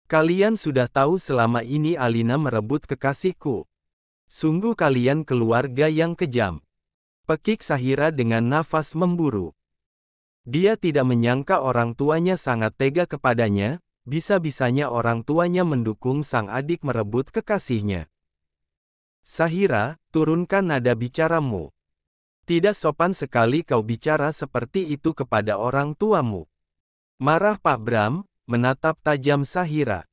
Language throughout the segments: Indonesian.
Kalian sudah tahu selama ini Alina merebut kekasihku. Sungguh kalian keluarga yang kejam. Pekik Sahira dengan nafas memburu. Dia tidak menyangka orang tuanya sangat tega kepadanya, bisa-bisanya orang tuanya mendukung sang adik merebut kekasihnya. Sahira, turunkan nada bicaramu. Tidak sopan sekali kau bicara seperti itu kepada orang tuamu. Marah Pak Bram, menatap tajam Sahira.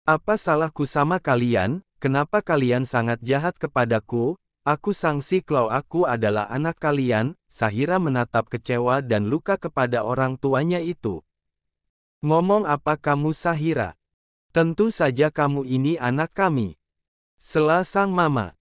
Apa salahku sama kalian, kenapa kalian sangat jahat kepadaku? Aku sangsi kalau aku adalah anak kalian. Sahira menatap kecewa dan luka kepada orang tuanya itu. Ngomong apa kamu Sahira? Tentu saja kamu ini anak kami. Sela sang mama.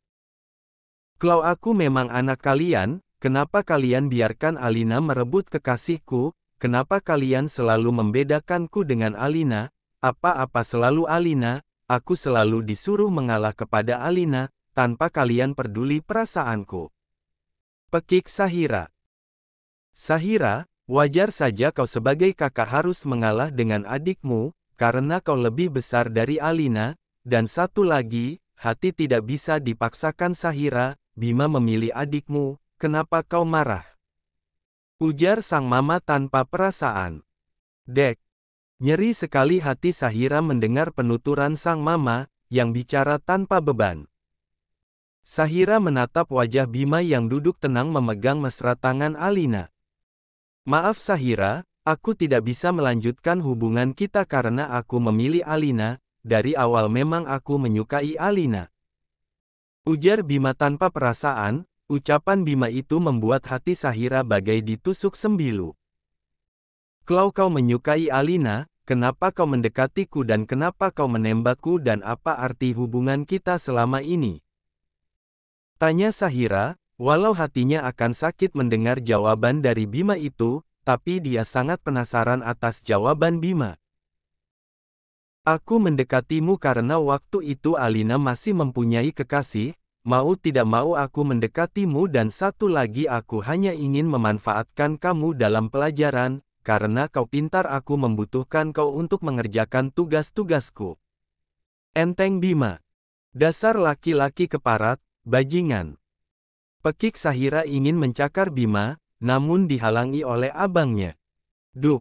Kalau aku memang anak kalian, kenapa kalian biarkan Alina merebut kekasihku? Kenapa kalian selalu membedakanku dengan Alina? Apa-apa selalu Alina, aku selalu disuruh mengalah kepada Alina, tanpa kalian peduli perasaanku. Pekik Sahira. Sahira, wajar saja kau sebagai kakak harus mengalah dengan adikmu, karena kau lebih besar dari Alina, dan satu lagi, hati tidak bisa dipaksakan Sahira, Bima memilih adikmu, kenapa kau marah? Ujar sang mama tanpa perasaan. Dek. Nyeri sekali hati Sahira mendengar penuturan sang mama, yang bicara tanpa beban. Sahira menatap wajah Bima yang duduk tenang memegang mesra tangan Alina. Maaf Sahira, aku tidak bisa melanjutkan hubungan kita karena aku memilih Alina, dari awal memang aku menyukai Alina. Ujar Bima tanpa perasaan, ucapan Bima itu membuat hati Sahira bagai ditusuk sembilu. Kalau kau menyukai Alina, kenapa kau mendekatiku dan kenapa kau menembakku dan apa arti hubungan kita selama ini? Tanya Sahira, walau hatinya akan sakit mendengar jawaban dari Bima itu, tapi dia sangat penasaran atas jawaban Bima. Aku mendekatimu karena waktu itu Alina masih mempunyai kekasih, mau tidak mau aku mendekatimu dan satu lagi aku hanya ingin memanfaatkan kamu dalam pelajaran, karena kau pintar aku membutuhkan kau untuk mengerjakan tugas-tugasku. Enteng Bima. Dasar laki-laki keparat, bajingan. Pekik Sahira ingin mencakar Bima, namun dihalangi oleh abangnya. Duh.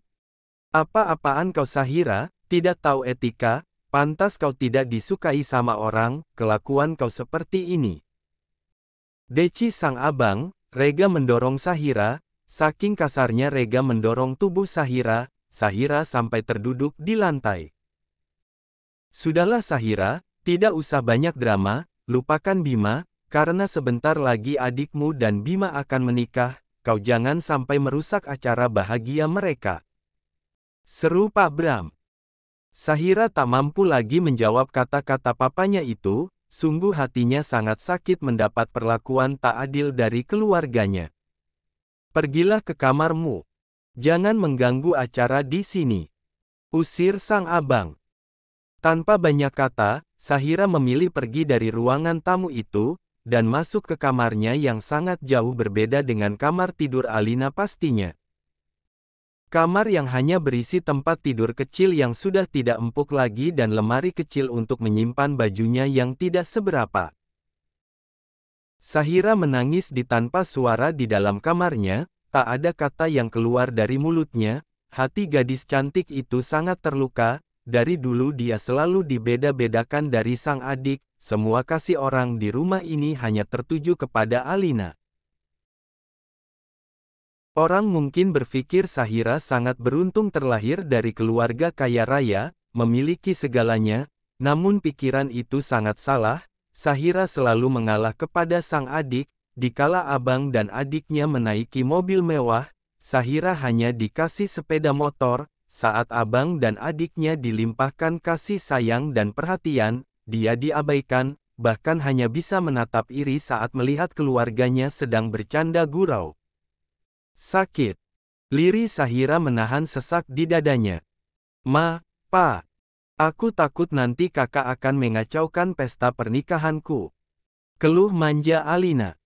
Apa-apaan kau Sahira, tidak tahu etika, pantas kau tidak disukai sama orang, kelakuan kau seperti ini. Deci sang abang, rega mendorong Sahira, saking kasarnya rega mendorong tubuh Sahira, Sahira sampai terduduk di lantai. Sudahlah Sahira, tidak usah banyak drama, lupakan Bima, karena sebentar lagi adikmu dan Bima akan menikah, kau jangan sampai merusak acara bahagia mereka. Seru Pak Bram. Sahira tak mampu lagi menjawab kata-kata papanya itu, sungguh hatinya sangat sakit mendapat perlakuan tak adil dari keluarganya. Pergilah ke kamarmu. Jangan mengganggu acara di sini. Usir sang abang. Tanpa banyak kata, Sahira memilih pergi dari ruangan tamu itu, dan masuk ke kamarnya yang sangat jauh berbeda dengan kamar tidur Alina pastinya. Kamar yang hanya berisi tempat tidur kecil yang sudah tidak empuk lagi dan lemari kecil untuk menyimpan bajunya yang tidak seberapa. Sahira menangis di tanpa suara di dalam kamarnya, tak ada kata yang keluar dari mulutnya, hati gadis cantik itu sangat terluka, dari dulu dia selalu dibeda-bedakan dari sang adik, semua kasih orang di rumah ini hanya tertuju kepada Alina. Orang mungkin berpikir Sahira sangat beruntung terlahir dari keluarga kaya raya, memiliki segalanya, namun pikiran itu sangat salah. Sahira selalu mengalah kepada sang adik, dikala abang dan adiknya menaiki mobil mewah, Sahira hanya dikasih sepeda motor, saat abang dan adiknya dilimpahkan kasih sayang dan perhatian, dia diabaikan, bahkan hanya bisa menatap iri saat melihat keluarganya sedang bercanda gurau. Sakit. Lirih Sahira menahan sesak di dadanya. Ma, Pa. Aku takut nanti kakak akan mengacaukan pesta pernikahanku. Keluh manja Alina.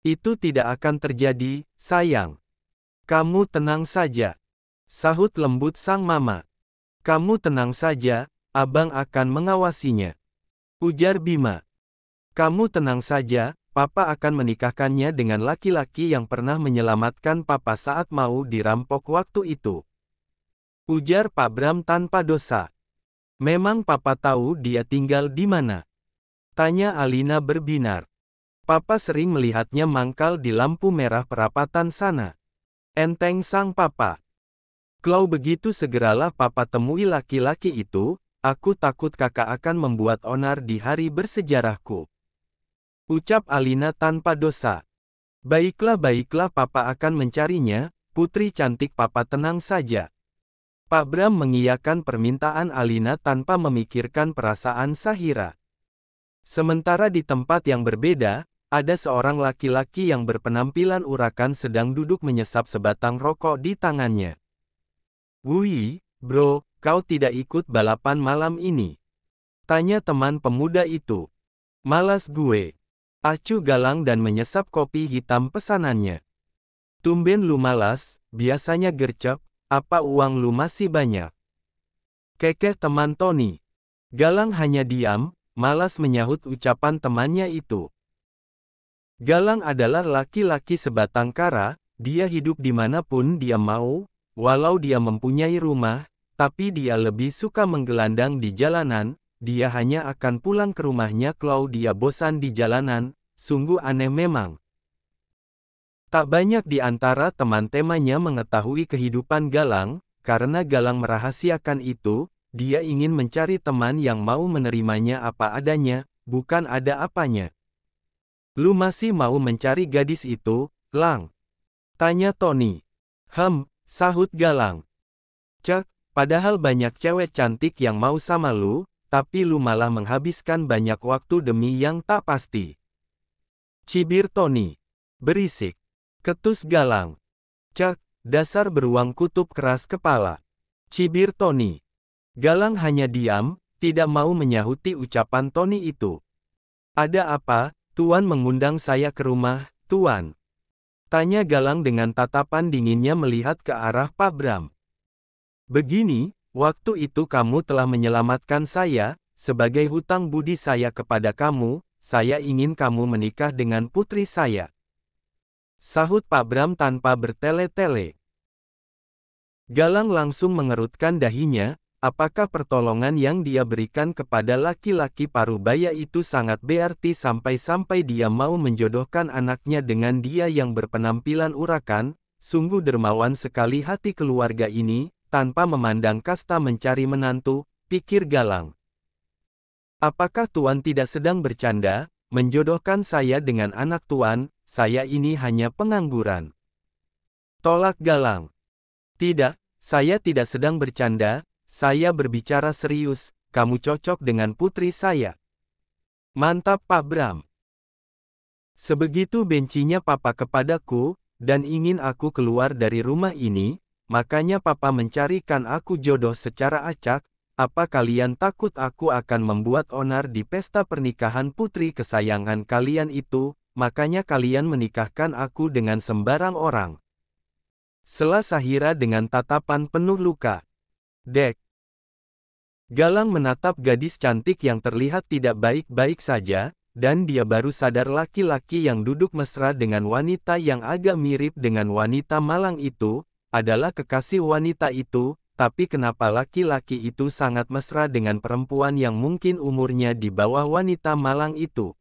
Itu tidak akan terjadi, sayang. Kamu tenang saja. Sahut lembut sang mama. Kamu tenang saja, abang akan mengawasinya. Ujar Bima. Kamu tenang saja, papa akan menikahkannya dengan laki-laki yang pernah menyelamatkan papa saat mau dirampok waktu itu. Ujar Pak Bram tanpa dosa. Memang papa tahu dia tinggal di mana? Tanya Alina berbinar. Papa sering melihatnya mangkal di lampu merah perapatan sana. Enteng sang papa. Kalau begitu segeralah papa temui laki-laki itu, aku takut kakak akan membuat onar di hari bersejarahku. Ucap Alina tanpa dosa. Baiklah papa akan mencarinya, putri cantik papa tenang saja. Pak Bram mengiyakan permintaan Alina tanpa memikirkan perasaan Sahira. Sementara di tempat yang berbeda, ada seorang laki-laki yang berpenampilan urakan sedang duduk menyesap sebatang rokok di tangannya. Wui, bro, kau tidak ikut balapan malam ini? Tanya teman pemuda itu. Malas gue. Acu galang dan menyesap kopi hitam pesanannya. Tumben lu malas, biasanya gercep, apa uang lu masih banyak? Kekeh teman Tony. Galang hanya diam, malas menyahut ucapan temannya itu. Galang adalah laki-laki sebatang kara, dia hidup dimanapun dia mau, walau dia mempunyai rumah, tapi dia lebih suka menggelandang di jalanan, dia hanya akan pulang ke rumahnya kalau dia bosan di jalanan, sungguh aneh memang. Tak banyak di antara teman-temannya mengetahui kehidupan Galang, karena Galang merahasiakan itu, dia ingin mencari teman yang mau menerimanya apa adanya, bukan ada apanya. Lu masih mau mencari gadis itu, Lang? Tanya Tony. Sahut Galang. Cek, padahal banyak cewek cantik yang mau sama lu, tapi lu malah menghabiskan banyak waktu demi yang tak pasti. Cibir Tony. Berisik. Ketus Galang. Cek, dasar beruang kutub keras kepala. Cibir Tony. Galang hanya diam, tidak mau menyahuti ucapan Tony itu. Ada apa, Tuan mengundang saya ke rumah, Tuan? Tanya Galang dengan tatapan dinginnya melihat ke arah Pak Bram. Begini, waktu itu kamu telah menyelamatkan saya, sebagai hutang budi saya kepada kamu, saya ingin kamu menikah dengan putri saya. Sahut Pak Bram tanpa bertele-tele. Galang langsung mengerutkan dahinya, apakah pertolongan yang dia berikan kepada laki-laki parubaya itu sangat berarti sampai-sampai dia mau menjodohkan anaknya dengan dia yang berpenampilan urakan, sungguh dermawan sekali hati keluarga ini, tanpa memandang kasta mencari menantu, pikir Galang. Apakah Tuan tidak sedang bercanda, menjodohkan saya dengan anak Tuan, saya ini hanya pengangguran. Tolak Galang. Tidak, saya tidak sedang bercanda, saya berbicara serius, kamu cocok dengan putri saya. Mantap Pak Bram. Sebegitu bencinya papa kepadaku, dan ingin aku keluar dari rumah ini, makanya papa mencarikan aku jodoh secara acak, apa kalian takut aku akan membuat onar di pesta pernikahan putri kesayangan kalian itu, makanya kalian menikahkan aku dengan sembarang orang. Sela Sahira dengan tatapan penuh luka. Dek. Galang menatap gadis cantik yang terlihat tidak baik-baik saja, dan dia baru sadar laki-laki yang duduk mesra dengan wanita yang agak mirip dengan wanita malang itu, adalah kekasih wanita itu, tapi kenapa laki-laki itu sangat mesra dengan perempuan yang mungkin umurnya di bawah wanita malang itu?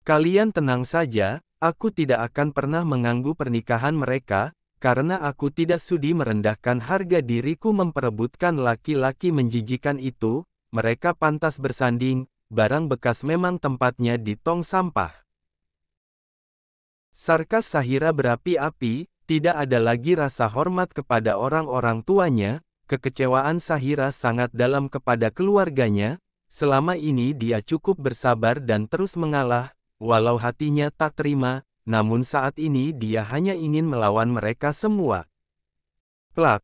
Kalian tenang saja, aku tidak akan pernah mengganggu pernikahan mereka, karena aku tidak sudi merendahkan harga diriku memperebutkan laki-laki menjijikan itu, mereka pantas bersanding, barang bekas memang tempatnya di tong sampah. Sarkas Sahira berapi-api, tidak ada lagi rasa hormat kepada orang-orang tuanya, kekecewaan Sahira sangat dalam kepada keluarganya, selama ini dia cukup bersabar dan terus mengalah, walau hatinya tak terima, namun saat ini dia hanya ingin melawan mereka semua. Plak.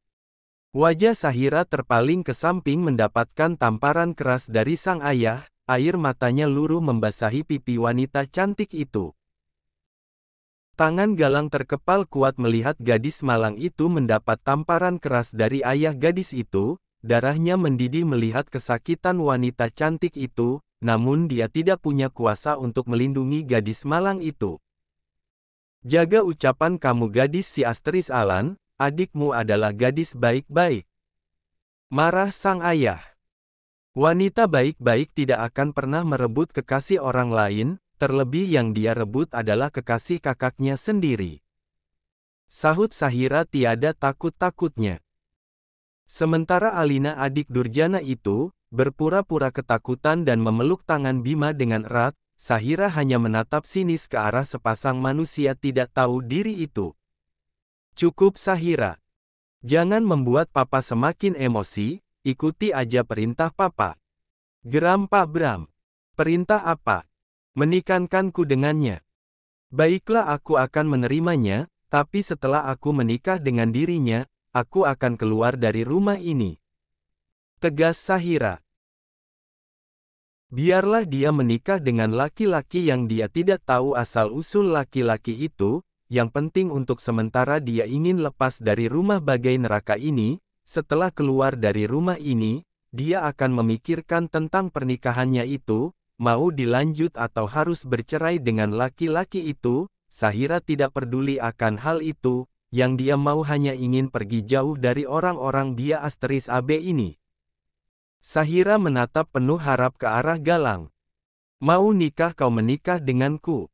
Wajah Sahira terpaling ke samping mendapatkan tamparan keras dari sang ayah, air matanya luruh membasahi pipi wanita cantik itu. Tangan Galang terkepal kuat melihat gadis malang itu mendapat tamparan keras dari ayah gadis itu, darahnya mendidih melihat kesakitan wanita cantik itu, namun dia tidak punya kuasa untuk melindungi gadis malang itu. Jaga ucapan kamu gadis, si Astris Alan, adikmu adalah gadis baik-baik. Marah sang ayah. Wanita baik-baik tidak akan pernah merebut kekasih orang lain, terlebih yang dia rebut adalah kekasih kakaknya sendiri. Sahut Sahira tiada takut-takutnya. Sementara Alina adik durjana itu, berpura-pura ketakutan dan memeluk tangan Bima dengan erat, Sahira hanya menatap sinis ke arah sepasang manusia tidak tahu diri itu. Cukup Sahira. Jangan membuat papa semakin emosi, ikuti aja perintah papa. Geram Pak Bram. Perintah apa? Menikahkanku dengannya. Baiklah, aku akan menerimanya, tapi setelah aku menikah dengan dirinya, aku akan keluar dari rumah ini. Tegas Sahira. Biarlah dia menikah dengan laki-laki yang dia tidak tahu asal-usul laki-laki itu, yang penting untuk sementara dia ingin lepas dari rumah bagai neraka ini. Setelah keluar dari rumah ini, dia akan memikirkan tentang pernikahannya itu, mau dilanjut atau harus bercerai dengan laki-laki itu. Sahira tidak peduli akan hal itu, yang dia mau hanya ingin pergi jauh dari orang-orang Bia Astris AB ini. Sahira menatap penuh harap ke arah Galang. Mau nikah kau menikah denganku?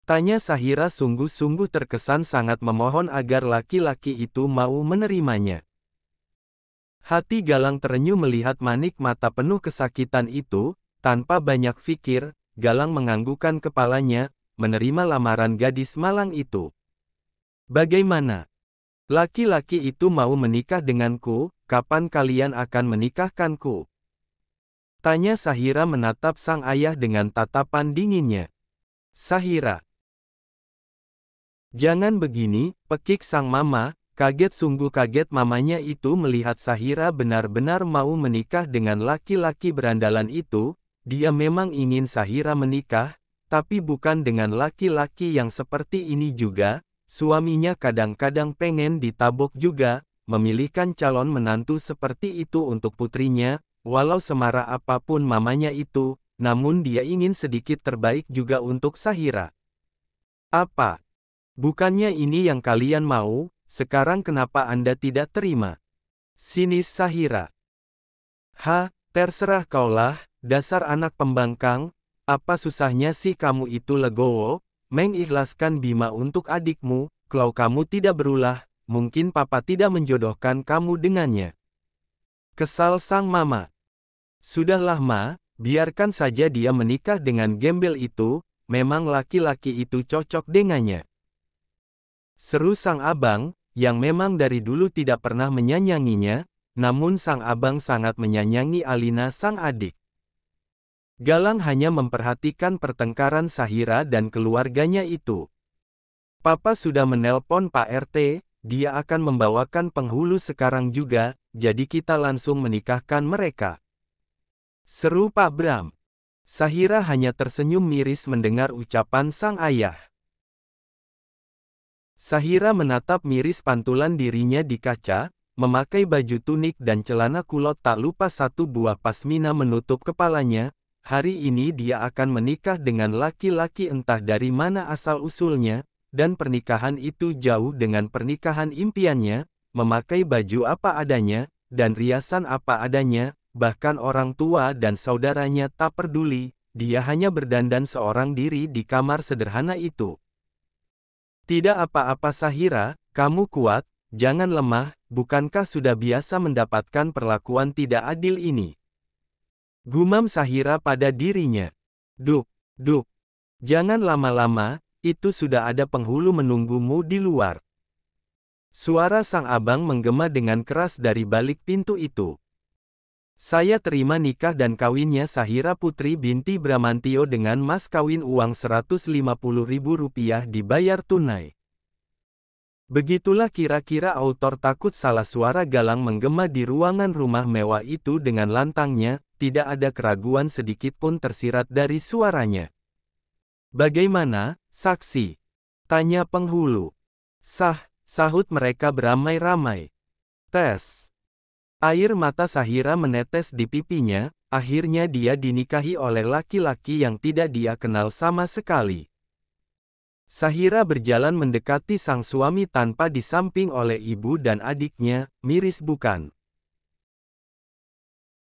Tanya Sahira sungguh-sungguh terkesan sangat memohon agar laki-laki itu mau menerimanya. Hati Galang terenyuh melihat manik mata penuh kesakitan itu, tanpa banyak pikir, Galang menganggukkan kepalanya, menerima lamaran gadis malang itu. Bagaimana? Laki-laki itu mau menikah denganku, kapan kalian akan menikahkanku? Tanya Sahira menatap sang ayah dengan tatapan dinginnya. Sahira. Jangan begini, pekik sang mama, kaget sungguh kaget mamanya itu melihat Sahira benar-benar mau menikah dengan laki-laki berandalan itu. Dia memang ingin Sahira menikah, tapi bukan dengan laki-laki yang seperti ini juga. Suaminya kadang-kadang pengen ditabok juga, memilihkan calon menantu seperti itu untuk putrinya, walau semarah apapun mamanya itu, namun dia ingin sedikit terbaik juga untuk Sahira. Apa? Bukannya ini yang kalian mau, sekarang kenapa Anda tidak terima? Sinis Sahira. Terserah kaulah, dasar anak pembangkang, apa susahnya sih kamu itu legowo? Mengikhlaskan Bima untuk adikmu, kalau kamu tidak berulah, mungkin papa tidak menjodohkan kamu dengannya. Kesal sang mama. Sudahlah ma, biarkan saja dia menikah dengan gembel itu, memang laki-laki itu cocok dengannya. Seru sang abang, yang memang dari dulu tidak pernah menyanyanginya, namun sang abang sangat menyanyangi Alina sang adik. Galang hanya memperhatikan pertengkaran Sahira dan keluarganya itu. Papa sudah menelpon Pak RT, dia akan membawakan penghulu sekarang juga, jadi kita langsung menikahkan mereka. Seru Pak Bram. Sahira hanya tersenyum miris mendengar ucapan sang ayah. Sahira menatap miris pantulan dirinya di kaca, memakai baju tunik dan celana kulot tak lupa satu buah pasmina menutup kepalanya. Hari ini dia akan menikah dengan laki-laki entah dari mana asal-usulnya, dan pernikahan itu jauh dengan pernikahan impiannya, memakai baju apa adanya, dan riasan apa adanya, bahkan orang tua dan saudaranya tak peduli, dia hanya berdandan seorang diri di kamar sederhana itu. Tidak apa-apa Sahira, kamu kuat, jangan lemah, bukankah sudah biasa mendapatkan perlakuan tidak adil ini? Gumam Sahira pada dirinya. Duk. Jangan lama-lama, itu sudah ada penghulu menunggumu di luar. Suara sang abang menggema dengan keras dari balik pintu itu. Saya terima nikah dan kawinnya Sahira Putri binti Bramantio dengan mas kawin uang Rp150.000 dibayar tunai. Begitulah kira-kira autor takut salah suara Galang menggema di ruangan rumah mewah itu dengan lantangnya, tidak ada keraguan sedikit pun tersirat dari suaranya. Bagaimana, saksi? Tanya penghulu. Sahut mereka beramai-ramai. Tes. Air mata Sahira menetes di pipinya, akhirnya dia dinikahi oleh laki-laki yang tidak dia kenal sama sekali. Sahira berjalan mendekati sang suami tanpa disamping oleh ibu dan adiknya, miris bukan?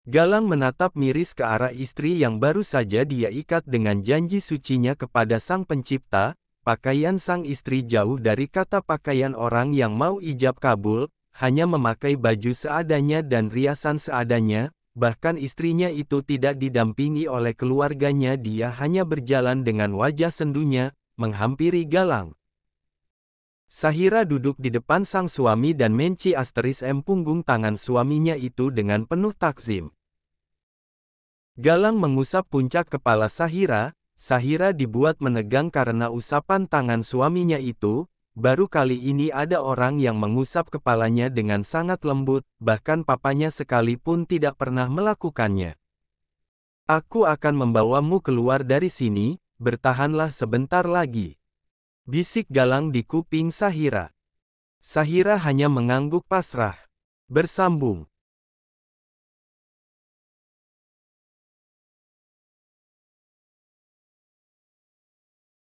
Galang menatap miris ke arah istri yang baru saja dia ikat dengan janji sucinya kepada Sang Pencipta. Pakaian sang istri jauh dari kata pakaian orang yang mau ijab kabul, hanya memakai baju seadanya dan riasan seadanya, bahkan istrinya itu tidak didampingi oleh keluarganya, dia hanya berjalan dengan wajah sendunya, menghampiri Galang. Sahira duduk di depan sang suami dan menci punggung tangan suaminya itu dengan penuh takzim. Galang mengusap puncak kepala Sahira. Sahira dibuat menegang karena usapan tangan suaminya itu. Baru kali ini ada orang yang mengusap kepalanya dengan sangat lembut, bahkan papanya sekalipun tidak pernah melakukannya. Aku akan membawamu keluar dari sini, bertahanlah sebentar lagi. Bisik Galang di kuping Sahira. Sahira hanya mengangguk pasrah. Bersambung.